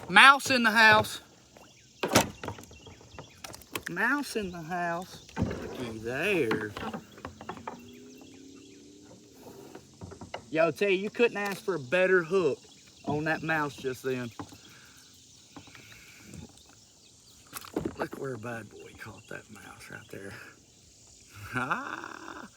Mouse in the house. Mouse in the house. Looky there. Yo, tell you couldn't ask for a better hook on that mouse just then. Look where bad boy caught that mouse right there. Ah.